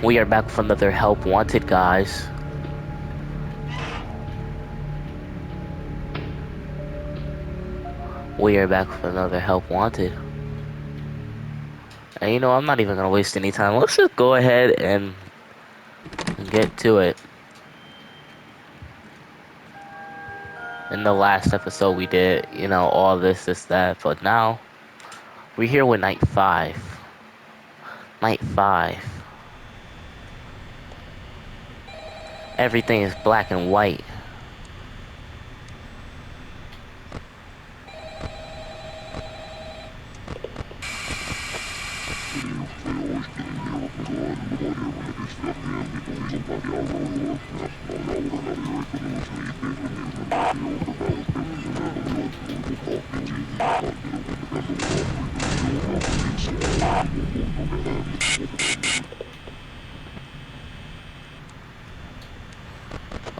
We are back with another help wanted, guys. We are back with another help wanted. And you know, I'm not even gonna waste any time. Let's just go ahead and get to it. In the last episode we did, you know, all this, that, but now we're here with night 5. Night 5. Everything is black and white.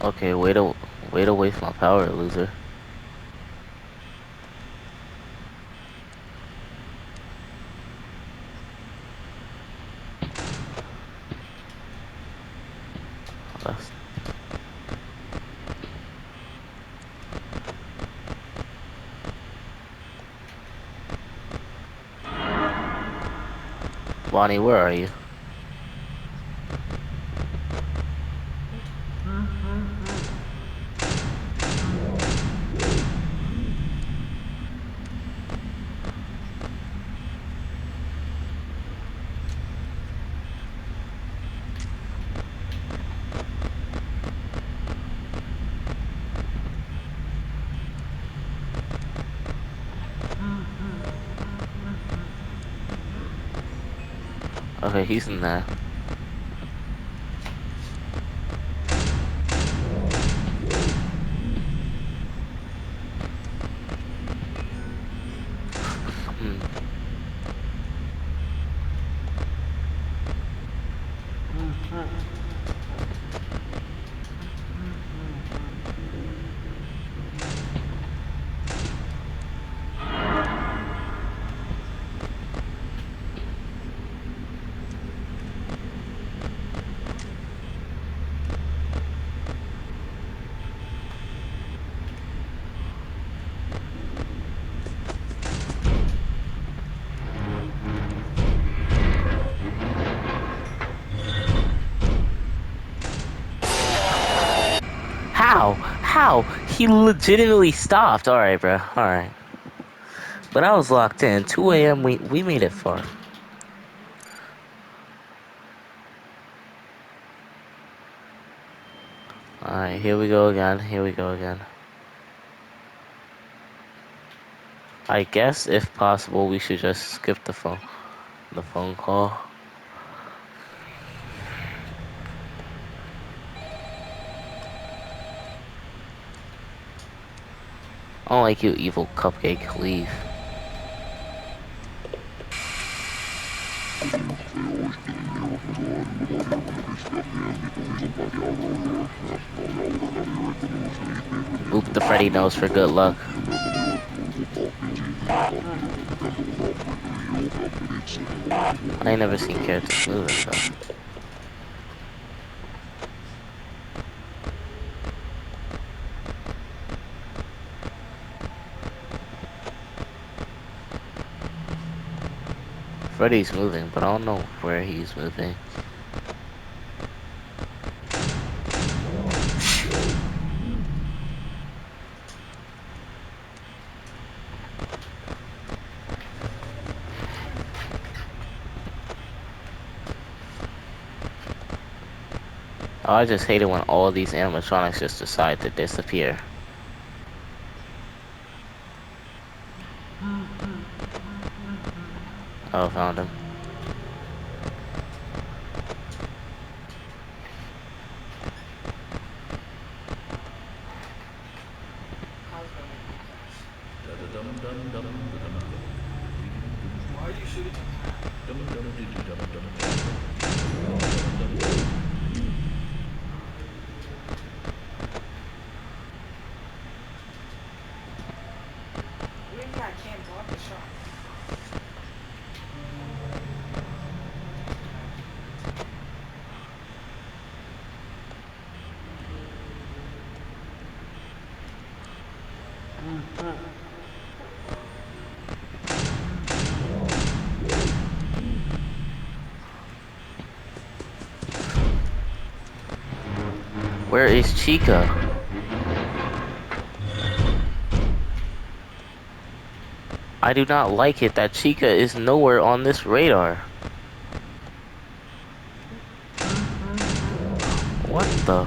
Okay, way to waste my power, loser. Let's- Bonnie, where are you? Okay, he's in there. Hmm. How? How? He legitimately stopped. Alright, bro. Alright. But I was locked in. 2 a.m. We made it far. Alright, here we go again. Here we go again. I guess if possible we should just skip the phone call. I don't like you, evil cupcake. Leave. Boop the Freddy nose for good luck. I ain't never seen characters moving, so. Freddy's moving, but I don't know where he's moving. Oh, I just hate it when all these animatronics just decide to disappear. Oh, found him. is Chica? I do not like it that Chica is nowhere on this radar. What the?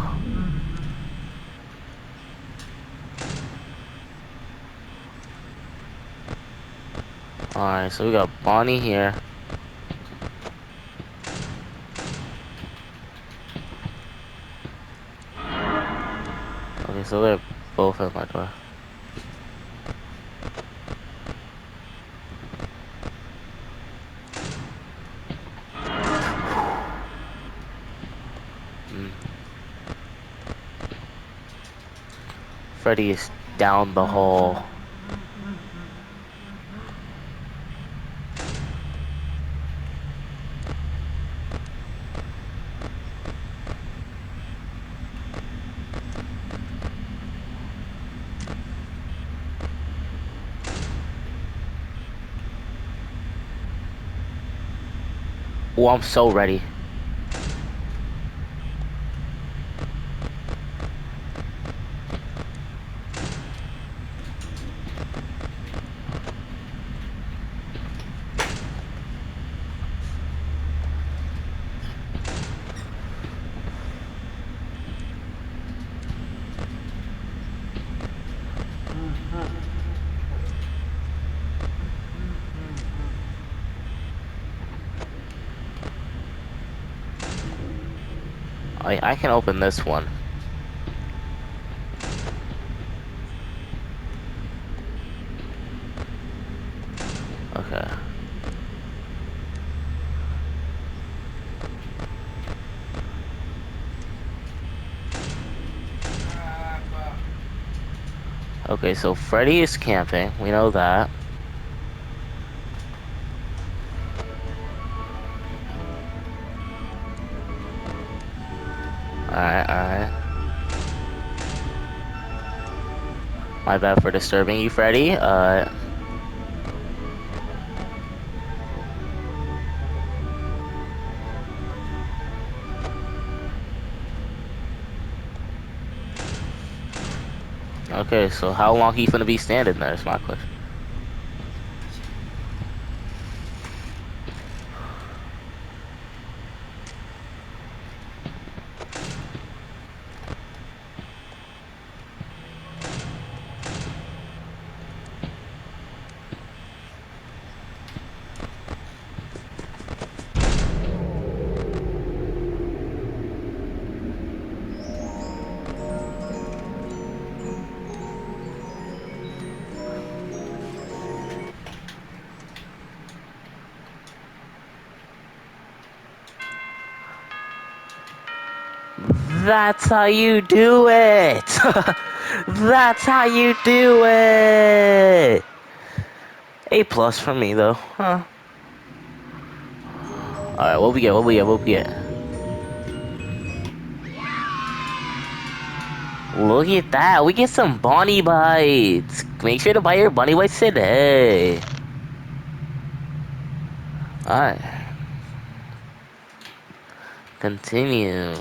Alright, so we got Bonnie here. Okay, so they're both at my door. Freddy is down the hall. Oh, I'm so ready. I can open this one. Okay. Okay, so Freddy is camping. We know that. Alright, alright. My bad for disturbing you, Freddy. Okay, so how long he finna be standing there is my question. That's how you do it! That's how you do it! A+ for me, though. Huh. Alright, what we get? What we get? What we get? Look at that! We get some Bonnie Bites! Make sure to buy your Bonnie Bites today! Alright. Continue.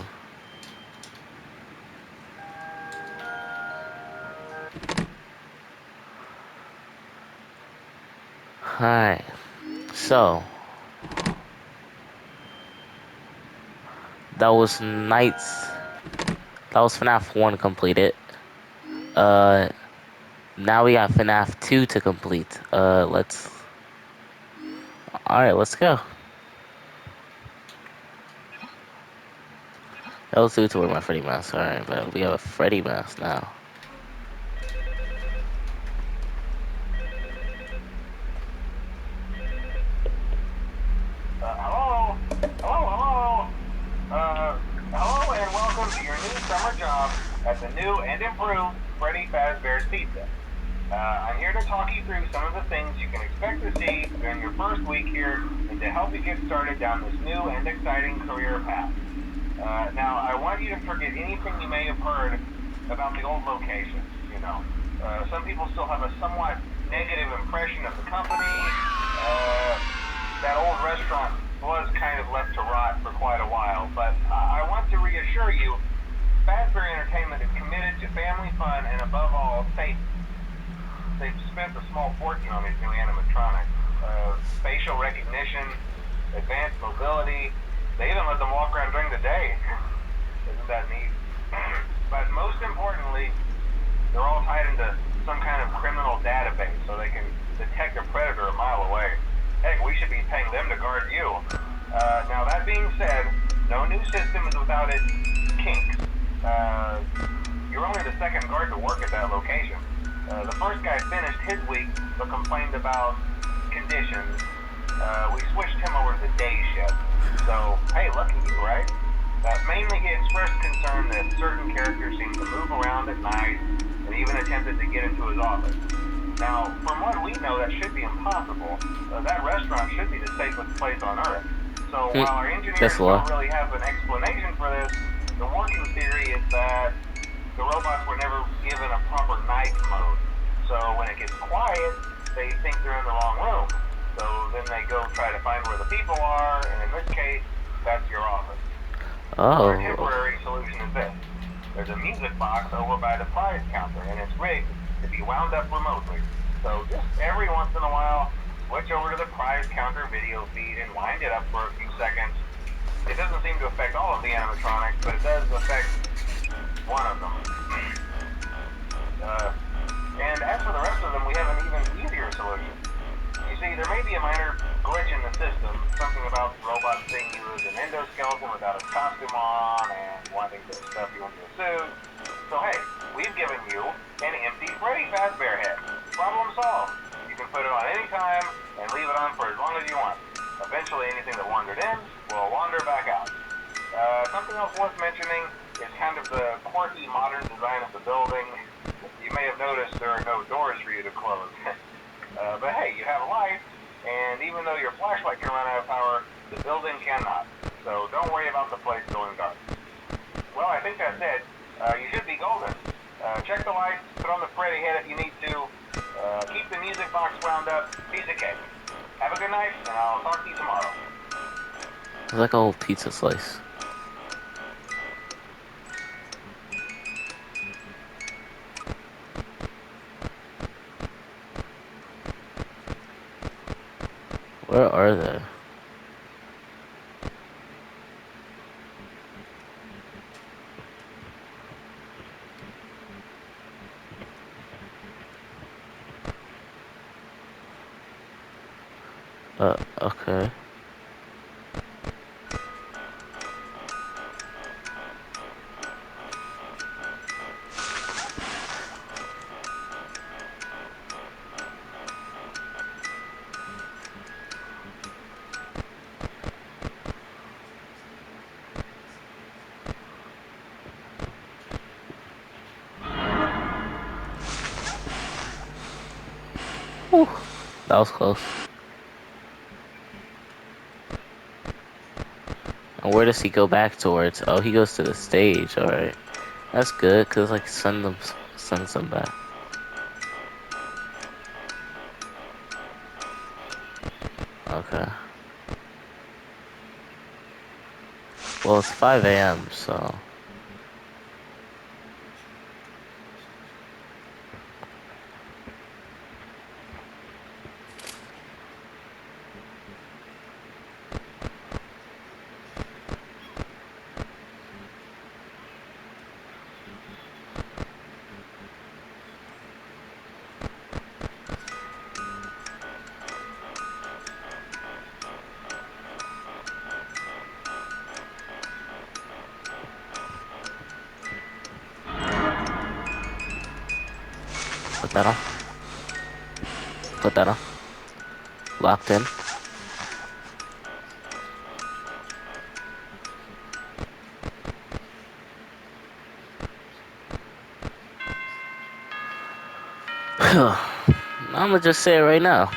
Alright. So. That was nights. That was FNAF 1 completed. Now we got FNAF 2 to complete. Let's... Alright, let's go. L2 to wear my Freddy mask. Alright, but we have a Freddy mask now. Hello? Hello? Hello and welcome to your new summer job at the new and improved Freddy Fazbear's Pizza. I'm here to talk you through some of the things you can expect to see during your first week here and to help you get started down this new and exciting career path. Now, I want you to forget anything you may have heard about the old locations, you know. Some people still have a somewhat negative impression of the company. That old restaurant was kind of left to rot for quite a while, but I want to reassure you Fazbear Entertainment is committed to family fun and above all safety. They've spent a small fortune on these new animatronics. Facial recognition, advanced mobility. They even let them walk around during the day. Isn't that neat? But most importantly, they're all tied into some kind of criminal database so they can detect a predator a mile away. Heck, we should be paying them to guard you. Now that being said, no new system is without its kinks. You're only the second guard to work at that location. The first guy finished his week but complained about conditions. We switched him over to the day shift. So, hey, lucky you, right? Mainly he expressed concern that certain characters seemed to move around at night and even attempted to get into his office. Now, from what we know, that should be impossible. That restaurant should be the safest place on Earth. So while our engineers Guess don't what? really have an explanation for this, the working theory is that the robots were never given a proper night mode. So when it gets quiet, they think they're in the wrong room. So then they go try to find where the people are, and in this case, that's your office. Our Oh. temporary solution is this. There's a music box over by the prize counter, and it's rigged to be wound up remotely. So just every once in a while, switch over to the prize counter video feed and wind it up for a few seconds. It doesn't seem to affect all of the animatronics, but it does affect one of them. Uh, and as for the rest of them, we have an even easier solution. You see, there may be a minor glitch in the system, something about the robot seeing you as an endoskeleton without a costume on and wanting to stuff you into a suit. So hey, we've given you an empty Freddy Fazbear head. Problem solved. You can put it on any time and leave it on for as long as you want. Eventually anything that wandered in will wander back out. Something else worth mentioning is kind of the quirky modern design of the building. You may have noticed there are no doors for you to close. But hey, you have a light, and even though your flashlight can run out of power, the building cannot. So don't worry about the place going dark. Well, I think that's it. You should be golden. Check the lights, put on the Freddy head if you need to. Keep the music box wound up. Piece of cake. Have a good night, and I'll talk to you tomorrow. It's like a whole pizza slice. Where are they? Okay. Whew. That was close. And where does he go back towards? Oh, he goes to the stage. Alright. That's good, cause like sends them back. Okay. Well, it's 5 a.m., so. Put that on. Put that on. Locked in. I'ma just say it right now.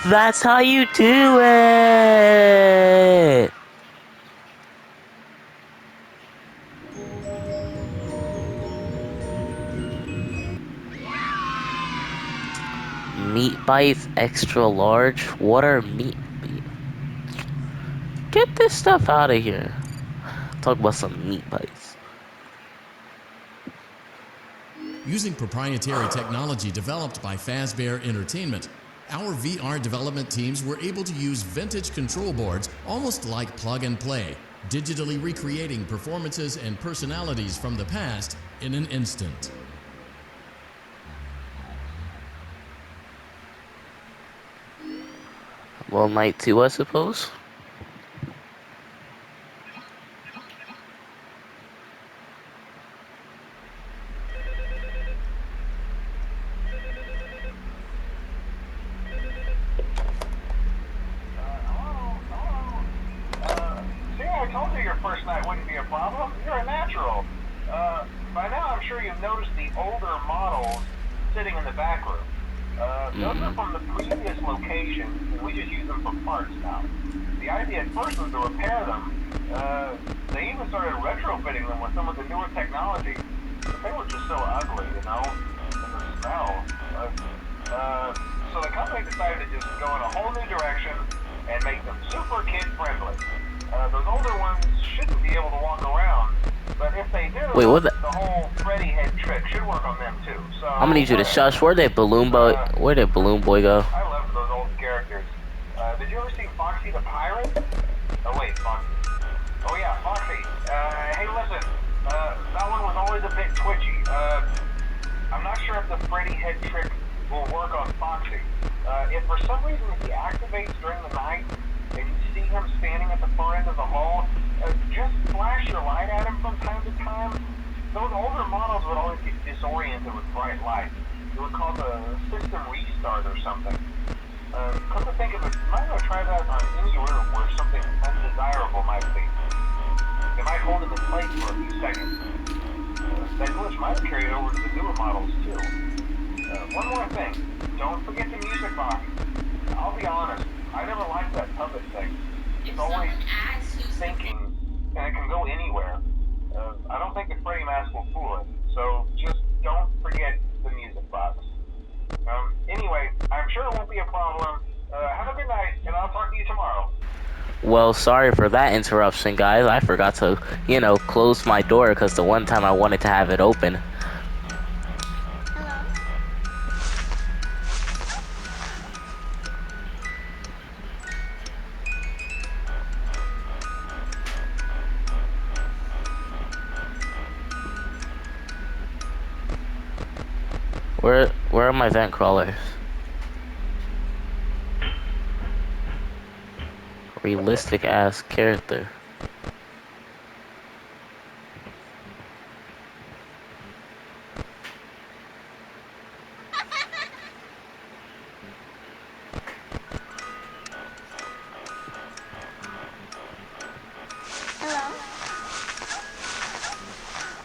That's how you do it! Meat bites extra large? What are meat bites? Get this stuff out of here. Talk about some meat bites. Using proprietary technology developed by Fazbear Entertainment, our VR development teams were able to use vintage control boards almost like plug and play, digitally recreating performances and personalities from the past in an instant. Well, night 2, I suppose. See, I told you your first night wouldn't be a problem. You're a natural. By now, I'm sure you've noticed the older models sitting in the back room. Those are from the previous location, and we just use them for parts now. The idea at first was to repair them. They even started retrofitting them with some of the newer technology, but they were just so ugly, you know, and the smell. So the company decided to just go in a whole new direction and make them super kid friendly. Those older ones shouldn't be able to walk around, but if they do, Wait, what? the whole Freddy head trick should work on them too. So I'm gonna need you to shush. whatever. Where did Balloon Boy? Where did Balloon Boy go? I loved those old characters. Did you ever see Foxy the Pirate? Oh wait, Foxy. Oh yeah, Foxy. Hey, listen. That one was always a bit twitchy. I'm not sure if the Freddy head trick will work on Foxy. If for some reason he activates during the night and you see him standing at the far end of the hall, just flash your light at him from time to time. Those older models would always get disoriented with bright light. It would cause a system restart or something. Come to think of it, you might want to try that on any room where something undesirable might be. It might hold him in place for a few seconds. That glitch might have carried over to the newer models too. One more thing, don't forget the music box. I'll be honest, I never liked that puppet thing. It's always thinking, and it can go anywhere. I don't think the Freddy mask will fool it, so just don't forget the music box. Anyway, I'm sure it won't be a problem. Have a good night, and I'll talk to you tomorrow. Well, sorry for that interruption, guys. I forgot to, close my door because the one time I wanted to have it open. Where are my vent crawlers? Realistic ass character.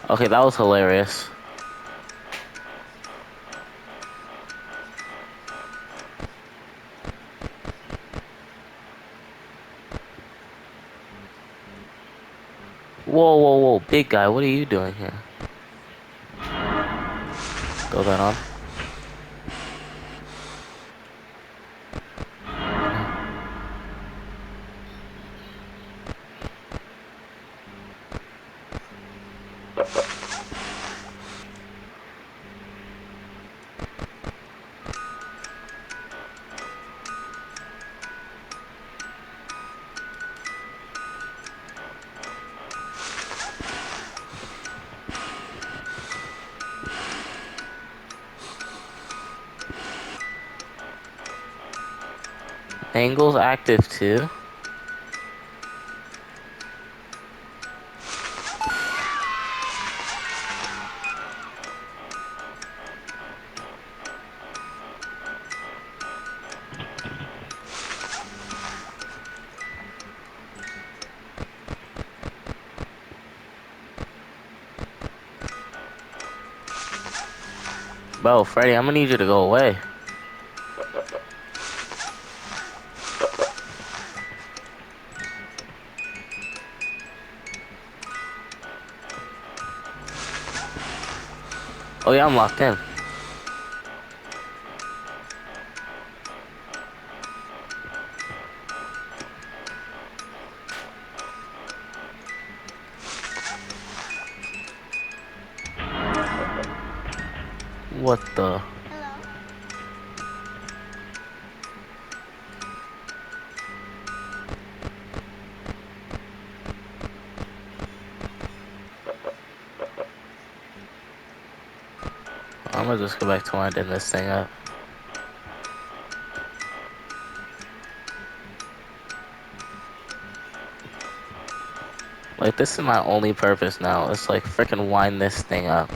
Okay, that was hilarious. Whoa, whoa, whoa, big guy, what are you doing here? Throw that on. Angle's active too. Bro, Freddy, I'm gonna need you to go away. Oh yeah, I'm locked in. gonna just go back to winding this thing up. Like, this is my only purpose now. It's like freaking wind this thing up.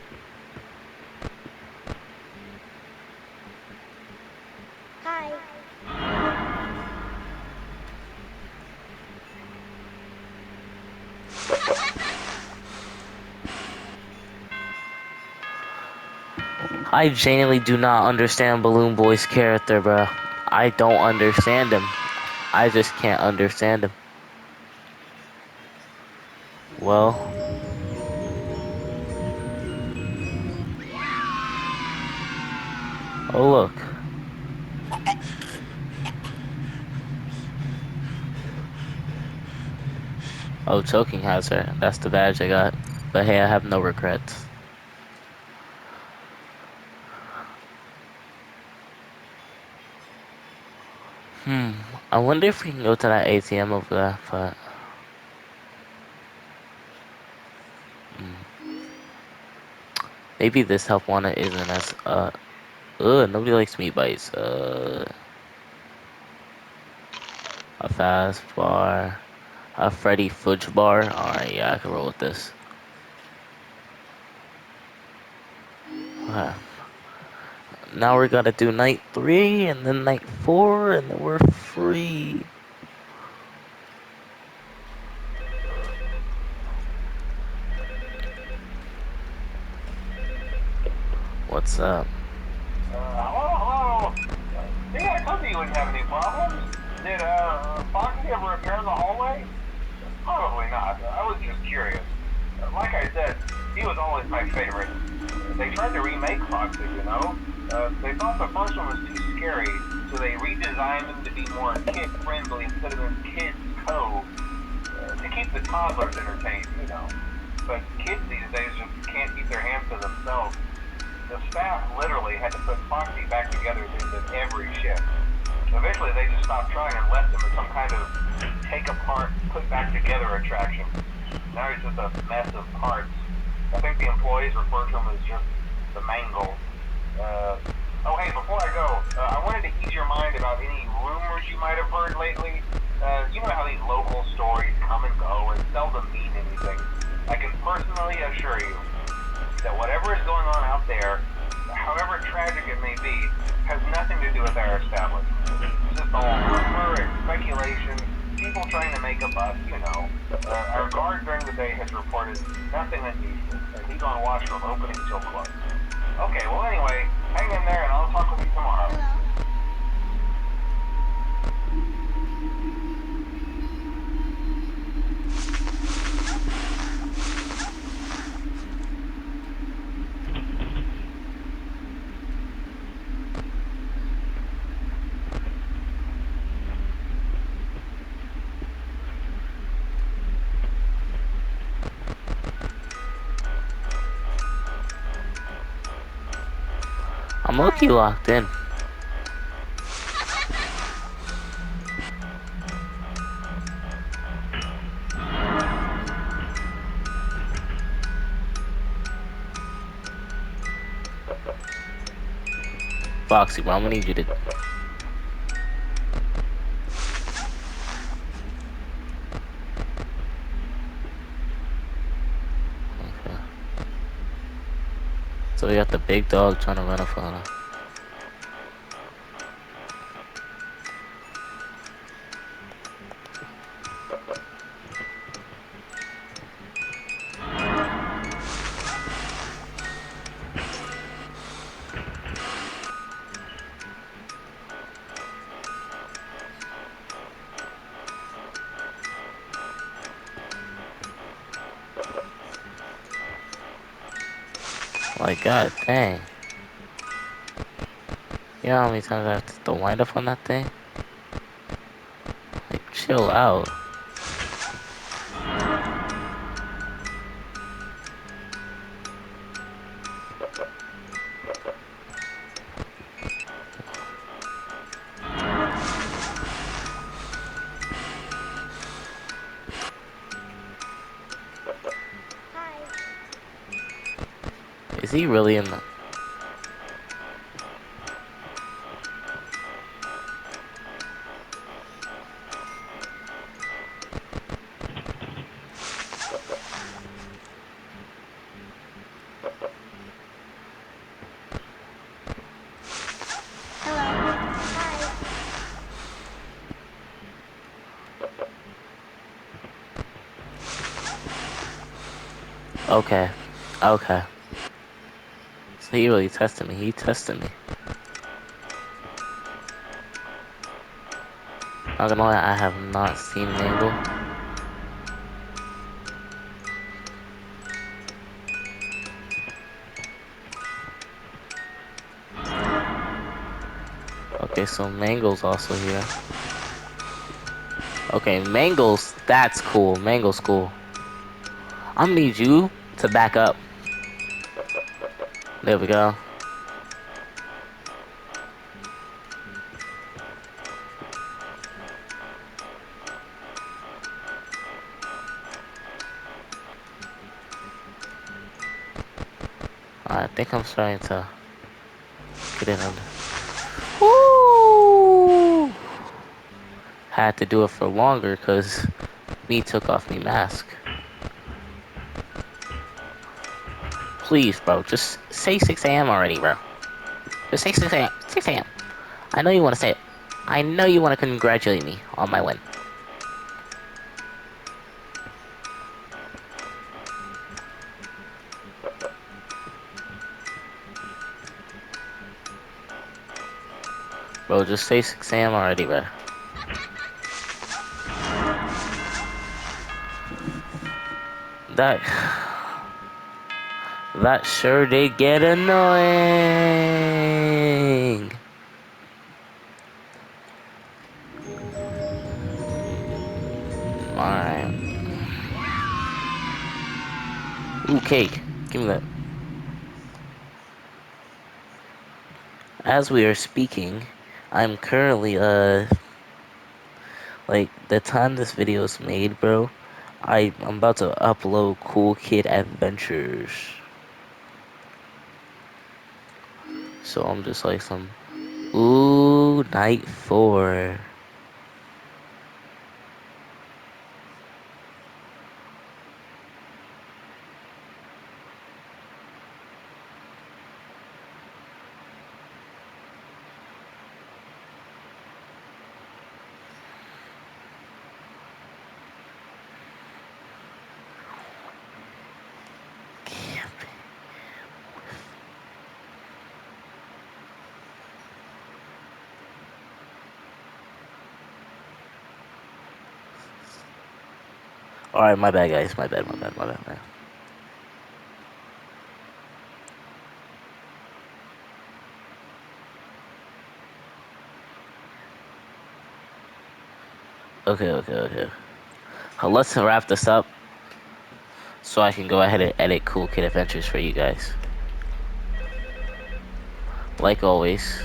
Hi. I genuinely do not understand Balloon Boy's character, bro. I don't understand him. I just can't understand him. Well, oh look. Oh, choking hazard. That's the badge I got. But hey, I have no regrets. Hmm. I wonder if we can go to that ATM over there, but... maybe this help wanted isn't as, ugh, nobody likes meat bites. A fast bar. A Freddy Fudge bar. Alright, yeah, I can roll with this. Okay. Now we're gonna do night 3, and then night 4, and then we're free. What's up? Hello? See, I told you you wouldn't have any problems. Did, Foxy ever repair the hallway? Probably not. I was just curious. Like I said, he was always my favorite. They tried to remake Foxy, you know? They thought the first one was too scary, so they redesigned him to be more kid-friendly instead of in Kids Cove. To keep the toddlers entertained, you know. But kids these days just can't keep their hands to themselves. The staff literally had to put Foxy back together at the end of every shift. Eventually they just stopped trying and left him as some kind of take apart, put back together attraction. Now he's just a mess of parts. I think the employees refer to him as just the mangle. Oh hey, before I go, I wanted to ease your mind about any rumors you might have heard lately. You know how these local stories come and go and seldom mean anything. I can personally assure you that whatever is going on out there, however tragic it may be, has nothing to do with our establishment. It's just all rumor and speculation, people trying to make a buck, you know. Our guard during the day has reported nothing unusual, and he's on watch from opening till close. Okay, well anyway, hang in there and I'll talk with you tomorrow. I'm Hi. low-key locked in. Foxy, bro, I'm gonna need you to... okay. So we got the big dog trying to run up on us. Like, god dang. You know how many times I have to wind up on that thing? Like, chill out. Hi. Is he really in the... Okay. Okay. So he really tested me. He tested me. Not gonna lie, I have not seen Mangle. Okay, so Mangle's also here. Okay, Mangle's, that's cool. Mangle's cool. I'm gonna need you to back up. There we go. I think I'm starting to get it under. Woo! Had to do it for longer because me took off me mask. Please, bro, just say 6 a.m. already, bro. Just say 6 a.m. 6 a.m. I know you want to say it. I know you want to congratulate me on my win. Bro, just say 6 a.m. already, bro. That... That sure did get annoying. Alright. Ooh, cake. Give me that. As we are speaking, I'm currently, like, the time this video is made, bro, I'm about to upload Cool Kid Adventures. So I'm just like some, ooh, night 4. Alright, my bad, guys. My bad, man. Okay. Let's wrap this up so I can go ahead and edit Cool Kid Adventures for you guys. Like always.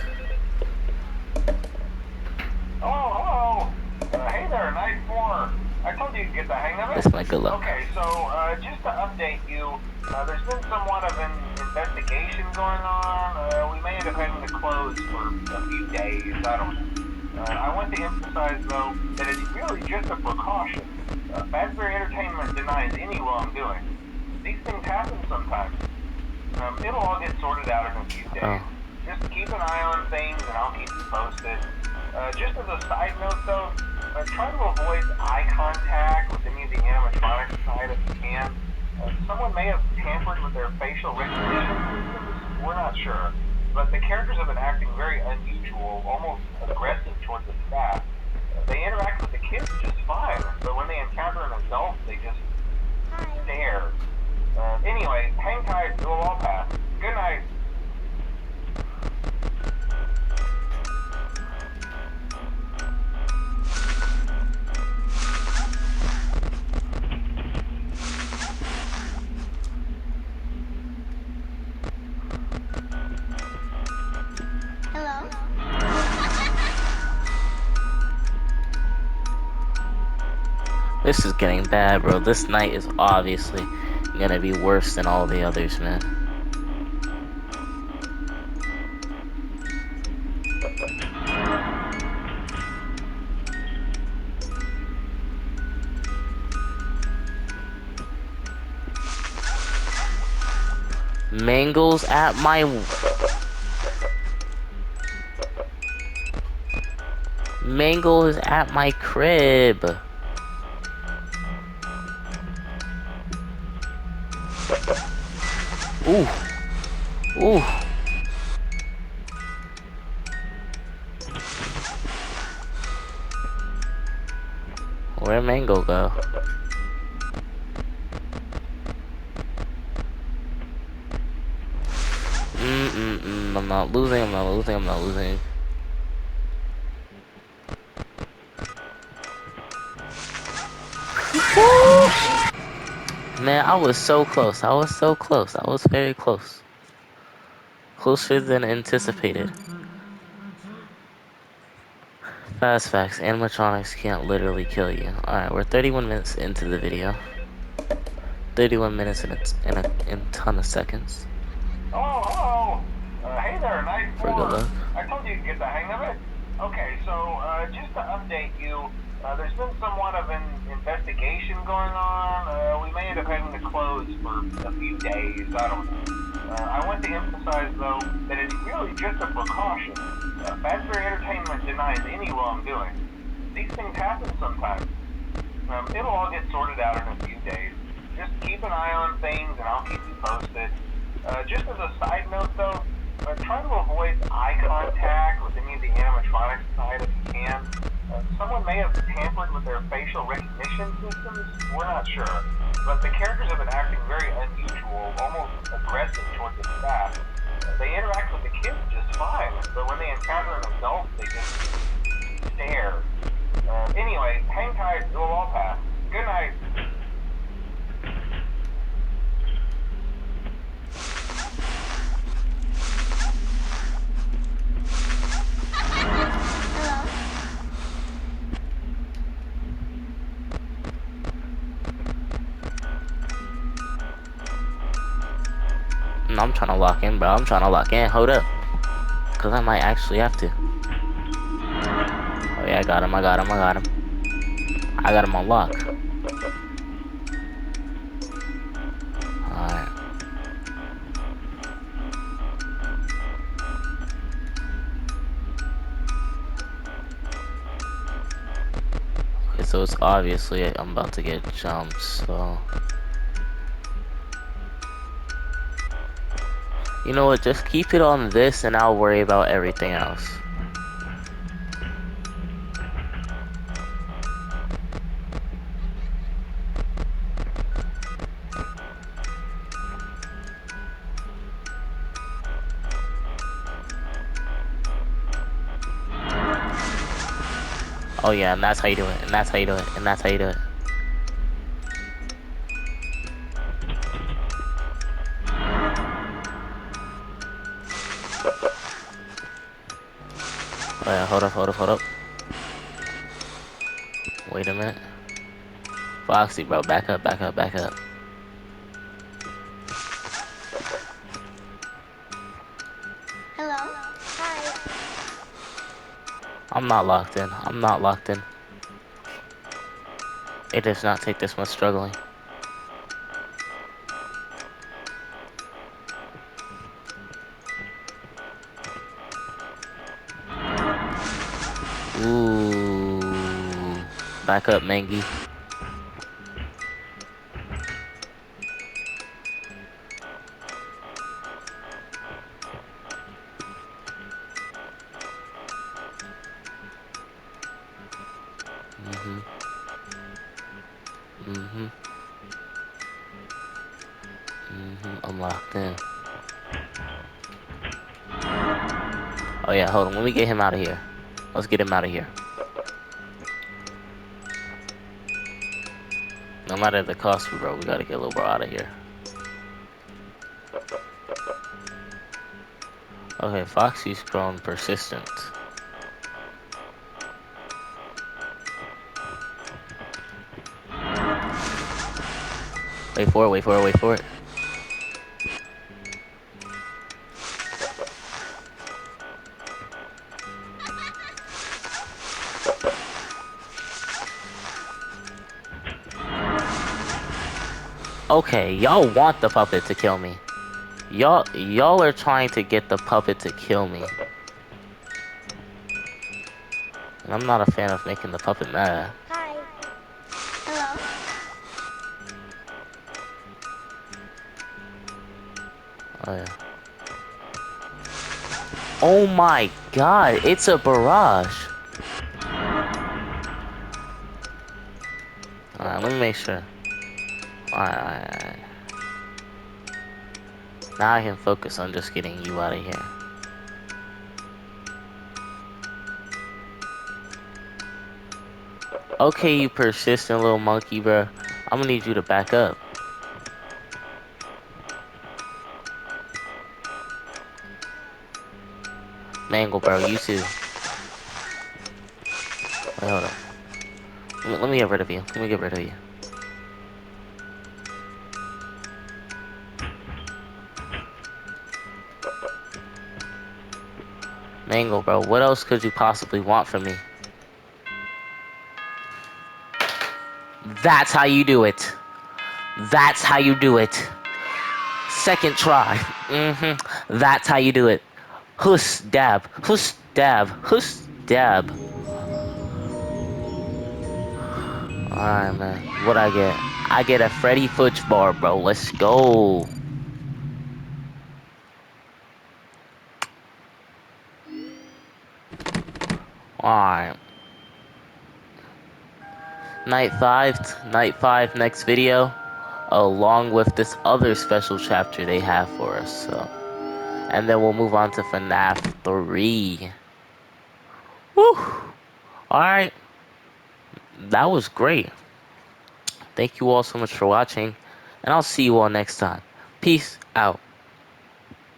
Hello. Hey there, Night 4. I told you to get the hang of it. This is my good luck. Okay, so just to update you, there's been somewhat of an investigation going on. We may end up having to close for a few days. I don't know. I want to emphasize, though, that it's really just a precaution. Fazbear Entertainment denies any wrongdoing. These things happen sometimes. It'll all get sorted out in a few days. Oh. Just keep an eye on things, and I'll keep you posted. Just as a side note, though, try to avoid eye contact with any of the animatronic side if you can. Someone may have tampered with their facial recognition systems. We're not sure. But the characters have been acting very unusual, almost aggressive towards the staff. They interact with the kids just fine, but when they encounter an adult, they just stare. Anyway, hang tight, it will all pass. Good night. Hello? This is getting bad, bro. This night is obviously gonna be worse than all the others, man. Mangles at my... Mangle is at my crib. Ooh. Ooh. Where'd Mango go? I'm not losing, I'm not losing, I'm not losing. Man, I was so close. I was so close. I was very close. Closer than anticipated. Fast facts. Animatronics can't literally kill you. Alright, we're 31 minutes into the video. 31 minutes in a ton of seconds. Hello, hello. Hey there, night For good 4. luck. I told you to get the hang of it. Okay, so just to update you, there's been somewhat of an investigation going on. We may end up having to close for a few days. I don't know. I want to emphasize, though, that it's really just a precaution. Fazbear Entertainment denies any wrongdoing. These things happen sometimes. It'll all get sorted out in a few days. Just keep an eye on things, and I'll keep you posted. Just as a side note, though, try to avoid eye contact with any of the animatronics tonight if you can. Someone may have tampered with their facial recognition systems. We're not sure. But the characters have been acting very unusual, almost aggressive toward the staff. They interact with the kids just fine, but when they encounter an adult, they just stare. Anyway, hang tight. It will all pass. Good night. Hello? No, I'm trying to lock in, bro. I'm trying to lock in. Hold up. Because I might actually have to. Oh, yeah, I got him. I got him. I got him. I got him on lock. Alright. Okay, so it's obviously I'm about to get jumped, so... You know what? Just keep it on this and I'll worry about everything else. Oh yeah, and that's how you do it. And that's how you do it. And that's how you do it. Oh yeah, hold up, hold up, hold up. Wait a minute. Foxy, bro, back up, back up, back up. Hello? Hi. I'm not locked in. I'm not locked in. It does not take this much struggling. Ooh. Back up, Mangy. Mm-hmm. Mm-hmm. Mm-hmm. I'm locked in. Oh yeah, hold on. Let me get him out of here. Let's get him out of here. No matter the cost, bro, we gotta get a little bro out of here. Okay, Foxy's grown persistent. Wait for it, wait for it, wait for it. Okay, y'all want the puppet to kill me. Y'all are trying to get the puppet to kill me. And I'm not a fan of making the puppet mad. Hi. Hello? Oh yeah. Oh my god, it's a barrage. Alright, let me make sure. Alright. Now I can focus on just getting you out of here. Okay, you persistent little monkey, bro. I'm gonna need you to back up. Mangle, bro, you too. Wait, hold up. Let me get rid of you. Let me get rid of you. Mangle, bro, what else could you possibly want from me? That's how you do it. That's how you do it. Second try. That's how you do it. Huss, dab. Huss, dab. Huss, dab. Alright, man. What I get? I get a Freddy Fudge bar, bro. Let's go. Alright. Night 5 next video. Along with this other special chapter they have for us. So, and then we'll move on to FNAF 3. Woo! Alright. That was great. Thank you all so much for watching. And I'll see you all next time. Peace out.